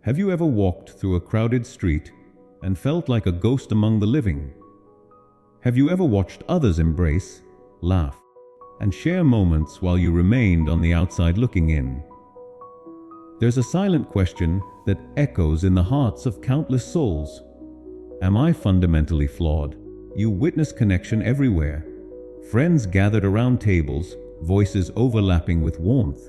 Have you ever walked through a crowded street and felt like a ghost among the living? Have you ever watched others embrace, laugh, and share moments while you remained on the outside looking in? There's a silent question that echoes in the hearts of countless souls. Am I fundamentally flawed? You witness connection everywhere. Friends gathered around tables, voices overlapping with warmth.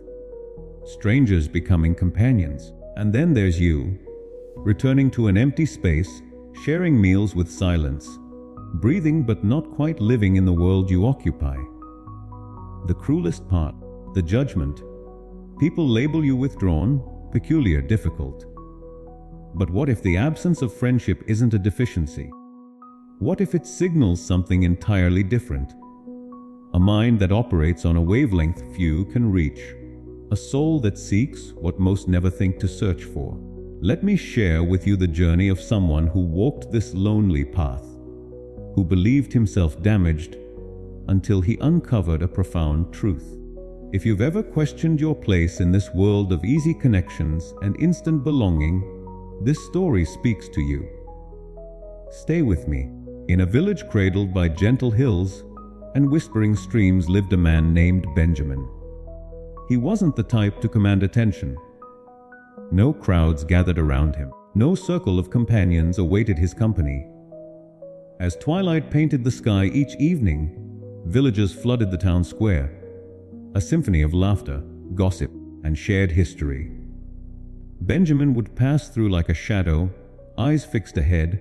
Strangers becoming companions. And then there's you, returning to an empty space, sharing meals with silence, breathing but not quite living in the world you occupy. The cruelest part, the judgment. People label you withdrawn, peculiar, difficult. But what if the absence of friendship isn't a deficiency? What if it signals something entirely different? A mind that operates on a wavelength few can reach. A soul that seeks what most never think to search for. Let me share with you the journey of someone who walked this lonely path, who believed himself damaged until he uncovered a profound truth. If you've ever questioned your place in this world of easy connections and instant belonging, this story speaks to you. Stay with me. In a village cradled by gentle hills and whispering streams lived a man named Benjamin. He wasn't the type to command attention. No crowds gathered around him. No circle of companions awaited his company. As twilight painted the sky each evening, villagers flooded the town square, a symphony of laughter, gossip, and shared history. Benjamin would pass through like a shadow, eyes fixed ahead,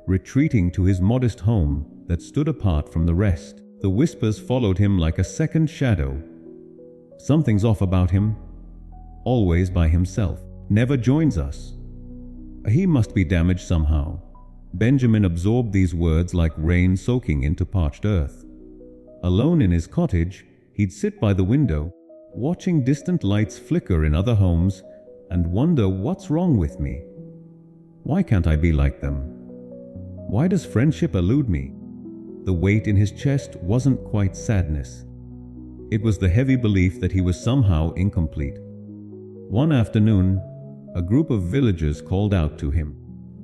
retreating to his modest home that stood apart from the rest. The whispers followed him like a second shadow. Something's off about him. Always by himself. Never joins us. He must be damaged somehow. Benjamin absorbed these words like rain soaking into parched earth. Alone in his cottage, he'd sit by the window, watching distant lights flicker in other homes, and wonder, what's wrong with me? Why can't I be like them? Why does friendship elude me? The weight in his chest wasn't quite sadness. It was the heavy belief that he was somehow incomplete. One afternoon, a group of villagers called out to him,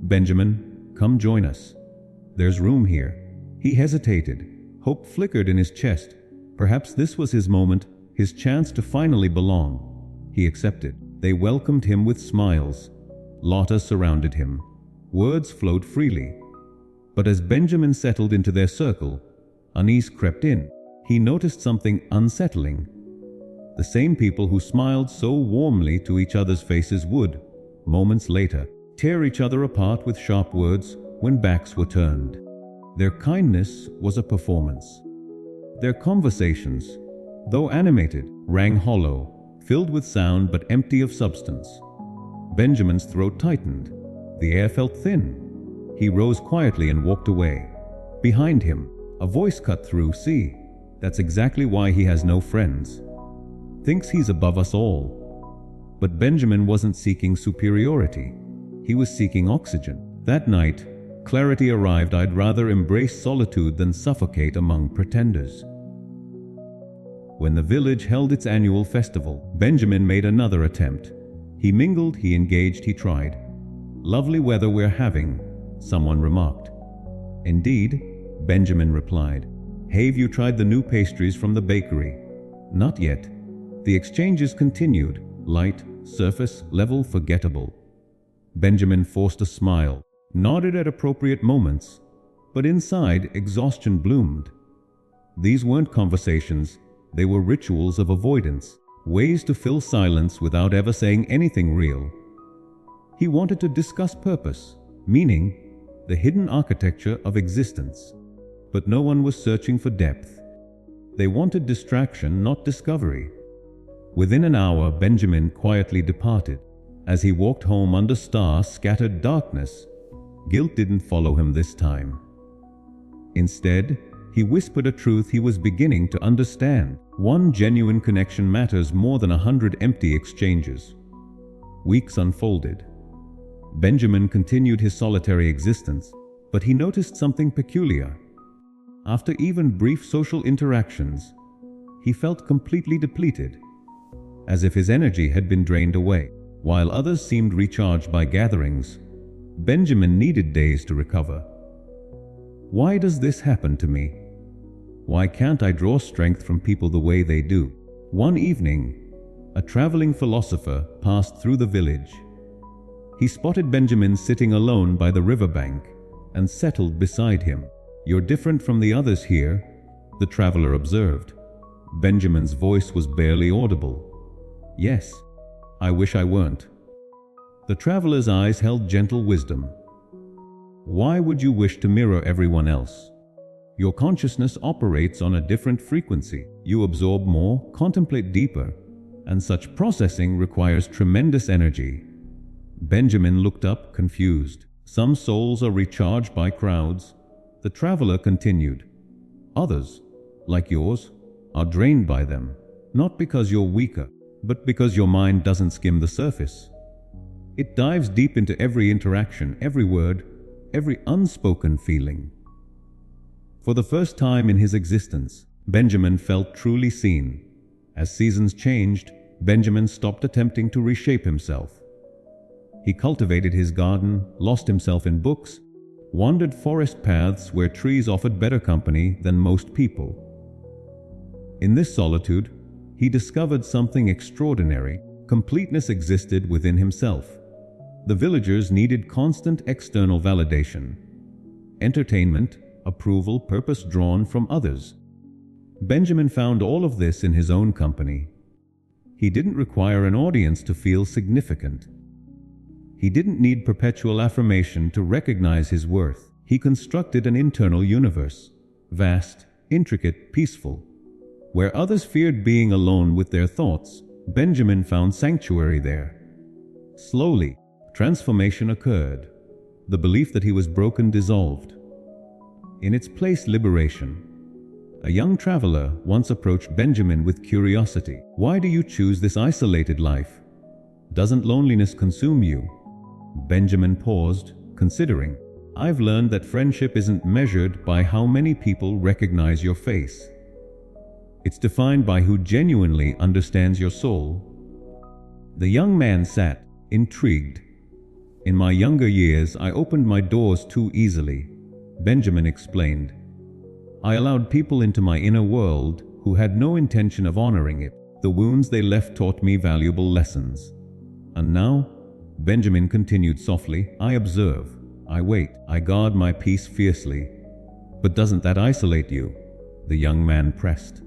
"Benjamin, come join us. There's room here." He hesitated. Hope flickered in his chest. Perhaps this was his moment, his chance to finally belong. He accepted. They welcomed him with smiles. Laughter surrounded him. Words flowed freely. But as Benjamin settled into their circle, unease crept in. He noticed something unsettling. The same people who smiled so warmly to each other's faces would, moments later, tear each other apart with sharp words when backs were turned. Their kindness was a performance. Their conversations, though animated, rang hollow, filled with sound but empty of substance. Benjamin's throat tightened. The air felt thin. He rose quietly and walked away. Behind him, a voice cut through. "See, that's exactly why he has no friends. Thinks he's above us all." But Benjamin wasn't seeking superiority. He was seeking oxygen. That night, clarity arrived. I'd rather embrace solitude than suffocate among pretenders. When the village held its annual festival, Benjamin made another attempt. He mingled, he engaged, he tried. "Lovely weather we're having," someone remarked. "Indeed," Benjamin replied. "Have you tried the new pastries from the bakery?" "Not yet." The exchanges continued, light, surface level, forgettable. Benjamin forced a smile, nodded at appropriate moments, but inside exhaustion bloomed. These weren't conversations, they were rituals of avoidance, ways to fill silence without ever saying anything real. He wanted to discuss purpose, meaning, the hidden architecture of existence. But no one was searching for depth. They wanted distraction, not discovery. Within an hour, Benjamin quietly departed. As he walked home under star-scattered darkness, guilt didn't follow him this time. Instead, he whispered a truth he was beginning to understand. One genuine connection matters more than 100 empty exchanges. Weeks unfolded. Benjamin continued his solitary existence, but he noticed something peculiar. After even brief social interactions, he felt completely depleted, as if his energy had been drained away. While others seemed recharged by gatherings, Benjamin needed days to recover. Why does this happen to me? Why can't I draw strength from people the way they do? One evening, a traveling philosopher passed through the village. He spotted Benjamin sitting alone by the riverbank and settled beside him. "You're different from the others here," the traveler observed. Benjamin's voice was barely audible. "Yes, I wish I weren't." The traveler's eyes held gentle wisdom. "Why would you wish to mirror everyone else? Your consciousness operates on a different frequency. You absorb more, contemplate deeper, and such processing requires tremendous energy." Benjamin looked up, confused. "Some souls are recharged by crowds," the traveler continued. "Others, like yours, are drained by them, not because you're weaker, but because your mind doesn't skim the surface. It dives deep into every interaction, every word, every unspoken feeling." For the first time in his existence, Benjamin felt truly seen. As seasons changed, Benjamin stopped attempting to reshape himself. He cultivated his garden, lost himself in books, wandered forest paths where trees offered better company than most people. In this solitude, he discovered something extraordinary. Completeness existed within himself. The villagers needed constant external validation, entertainment, approval, purpose drawn from others. Benjamin found all of this in his own company. He didn't require an audience to feel significant. He didn't need perpetual affirmation to recognize his worth. He constructed an internal universe, vast, intricate, peaceful. Where others feared being alone with their thoughts, Benjamin found sanctuary there. Slowly, transformation occurred. The belief that he was broken dissolved. In its place, liberation. A young traveler once approached Benjamin with curiosity. "Why do you choose this isolated life? Doesn't loneliness consume you?" Benjamin paused, considering. "I've learned that friendship isn't measured by how many people recognize your face. It's defined by who genuinely understands your soul." The young man sat, intrigued. "In my younger years, I opened my doors too easily," Benjamin explained. "I allowed people into my inner world who had no intention of honoring it. The wounds they left taught me valuable lessons. And now," Benjamin continued softly, "I observe, I wait, I guard my peace fiercely." "But doesn't that isolate you?" the young man pressed.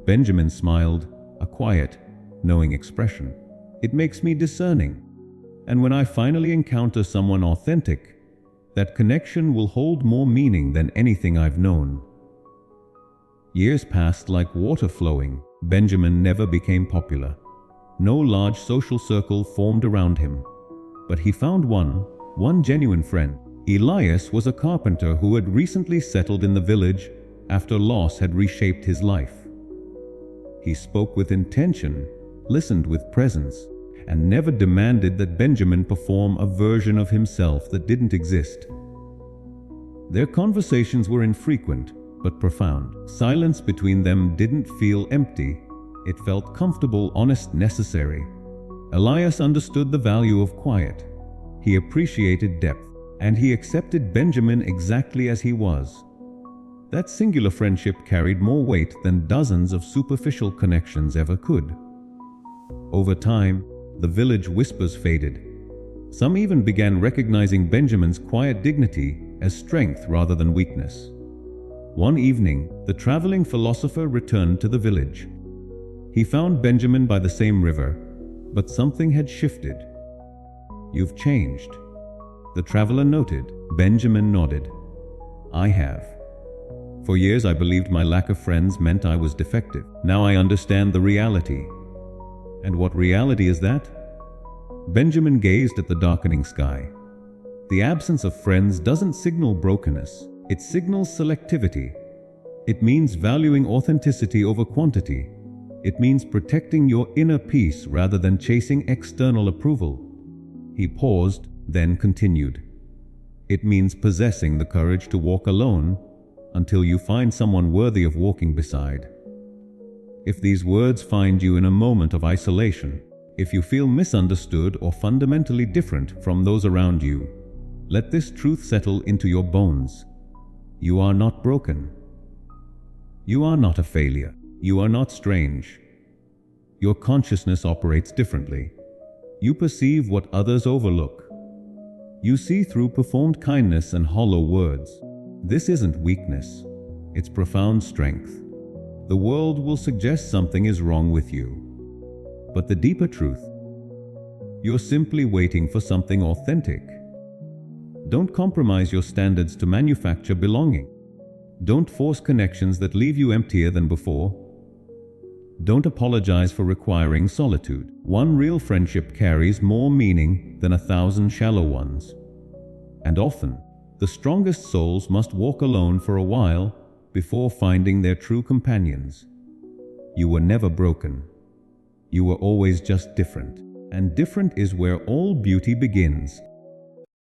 Benjamin smiled, a quiet, knowing expression. "It makes me discerning. And when I finally encounter someone authentic, that connection will hold more meaning than anything I've known." Years passed like water flowing. Benjamin never became popular. No large social circle formed around him. But he found one genuine friend. Elias was a carpenter who had recently settled in the village after loss had reshaped his life. He spoke with intention, listened with presence, and never demanded that Benjamin perform a version of himself that didn't exist. Their conversations were infrequent but profound. Silence between them didn't feel empty. It felt comfortable, honest, necessary. Elias understood the value of quiet. He appreciated depth, and he accepted Benjamin exactly as he was. That singular friendship carried more weight than dozens of superficial connections ever could. Over time, the village whispers faded. Some even began recognizing Benjamin's quiet dignity as strength rather than weakness. One evening, the traveling philosopher returned to the village. He found Benjamin by the same river, but something had shifted. "You've changed," the traveler noted. Benjamin nodded. "I have. For years I believed my lack of friends meant I was defective. Now I understand the reality." "And what reality is that?" Benjamin gazed at the darkening sky. "The absence of friends doesn't signal brokenness. It signals selectivity. It means valuing authenticity over quantity. It means protecting your inner peace rather than chasing external approval." He paused, then continued. "It means possessing the courage to walk alone until you find someone worthy of walking beside. If these words find you in a moment of isolation, If you feel misunderstood or fundamentally different from those around you, let this truth settle into your bones. You are not broken. You are not a failure. You are not strange. Your consciousness operates differently. You perceive what others overlook. You see through performed kindness and hollow words. This isn't weakness. It's profound strength. The world will suggest something is wrong with you. But the deeper truth, you're simply waiting for something authentic. Don't compromise your standards to manufacture belonging. Don't force connections that leave you emptier than before. Don't apologize for requiring solitude. One real friendship carries more meaning than 1,000 shallow ones. And often, the strongest souls must walk alone for a while before finding their true companions. You were never broken. You were always just different. And different is where all beauty begins.